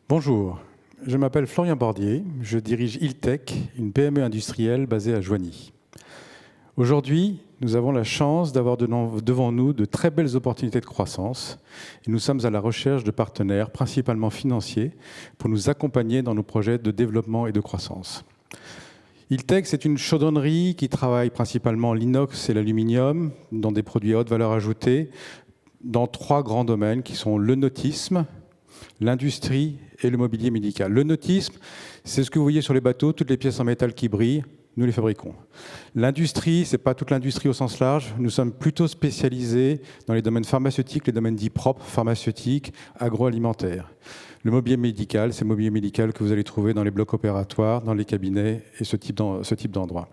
Bonjour, je m'appelle Florian Bordier, je dirige Iltech, une PME industrielle basée à Joigny. Aujourd'hui, nous avons la chance d'avoir devant nous de très belles opportunités de croissance et nous sommes à la recherche de partenaires, principalement financiers, pour nous accompagner dans nos projets de développement et de croissance. Iltech, c'est une chaudronnerie qui travaille principalement l'inox et l'aluminium dans des produits à haute valeur ajoutée dans 3 grands domaines qui sont le nautisme, l'industrie et le mobilier médical. Le nautisme, c'est ce que vous voyez sur les bateaux, toutes les pièces en métal qui brillent, nous les fabriquons. L'industrie, ce n'est pas toute l'industrie au sens large, nous sommes plutôt spécialisés dans les domaines pharmaceutiques, les domaines dits propres, pharmaceutiques, agroalimentaires. Le mobilier médical, c'est le mobilier médical que vous allez trouver dans les blocs opératoires, dans les cabinets et ce type d'endroits.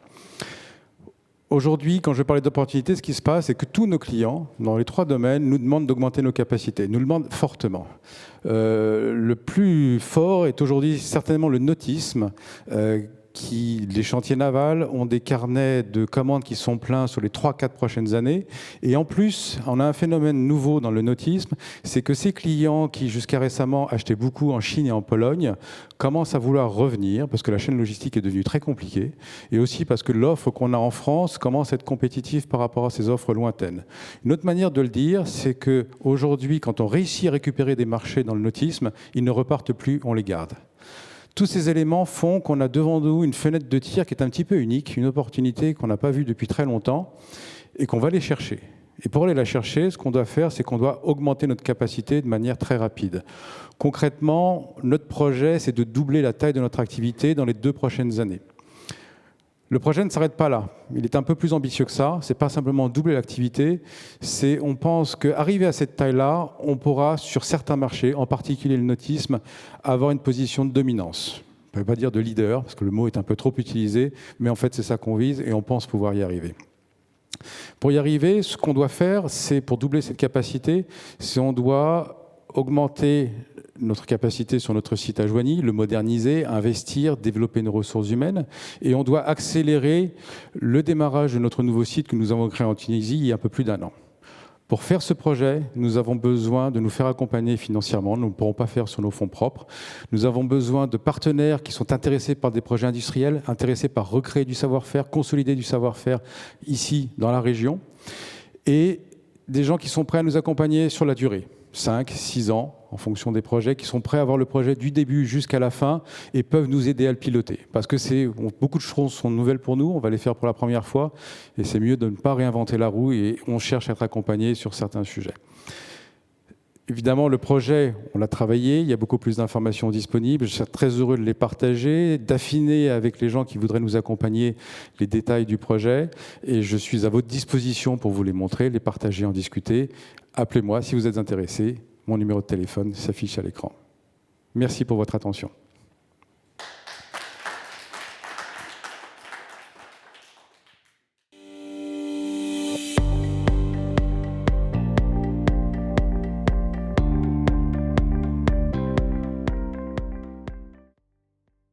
Aujourd'hui, quand je parlais d'opportunités, ce qui se passe, c'est que tous nos clients, dans les 3 domaines, nous demandent d'augmenter nos capacités, nous le demandent fortement. Le plus fort est aujourd'hui certainement le nautisme, les chantiers navals ont des carnets de commandes qui sont pleins sur les 3-4 prochaines années. Et en plus, on a un phénomène nouveau dans le nautisme, c'est que ces clients qui jusqu'à récemment achetaient beaucoup en Chine et en Pologne commencent à vouloir revenir parce que la chaîne logistique est devenue très compliquée et aussi parce que l'offre qu'on a en France commence à être compétitive par rapport à ces offres lointaines. Une autre manière de le dire, c'est qu'aujourd'hui, quand on réussit à récupérer des marchés dans le nautisme, ils ne repartent plus, on les garde. Tous ces éléments font qu'on a devant nous une fenêtre de tir qui est un petit peu unique, une opportunité qu'on n'a pas vue depuis très longtemps et qu'on va aller chercher. Et pour aller la chercher, ce qu'on doit faire, c'est qu'on doit augmenter notre capacité de manière très rapide. Concrètement, notre projet, c'est de doubler la taille de notre activité dans les 2 prochaines années. Le projet ne s'arrête pas là. Il est un peu plus ambitieux que ça. Ce n'est pas simplement doubler l'activité. On pense qu'arrivé à cette taille-là, on pourra, sur certains marchés, en particulier le nautisme, avoir une position de dominance. On ne peut pas dire de leader, parce que le mot est un peu trop utilisé, mais en fait, c'est ça qu'on vise et on pense pouvoir y arriver. Pour y arriver, ce qu'on doit faire, c'est pour doubler cette capacité, c'est on doit augmenter notre capacité sur notre site à Joigny, le moderniser, investir, développer nos ressources humaines. Et on doit accélérer le démarrage de notre nouveau site que nous avons créé en Tunisie il y a un peu plus d'1 an. Pour faire ce projet, nous avons besoin de nous faire accompagner financièrement. Nous ne pourrons pas faire sur nos fonds propres. Nous avons besoin de partenaires qui sont intéressés par des projets industriels, intéressés par recréer du savoir-faire, consolider du savoir-faire ici, dans la région, et des gens qui sont prêts à nous accompagner sur la durée. 5, 6 ans, en fonction des projets, qui sont prêts à voir le projet du début jusqu'à la fin et peuvent nous aider à le piloter. Parce que beaucoup de choses sont nouvelles pour nous, on va les faire pour la première fois, et c'est mieux de ne pas réinventer la roue, et on cherche à être accompagné sur certains sujets. Évidemment, le projet, on l'a travaillé, il y a beaucoup plus d'informations disponibles. Je suis très heureux de les partager, d'affiner avec les gens qui voudraient nous accompagner les détails du projet. Et je suis à votre disposition pour vous les montrer, les partager, en discuter. Appelez-moi si vous êtes intéressé. Mon numéro de téléphone s'affiche à l'écran. Merci pour votre attention.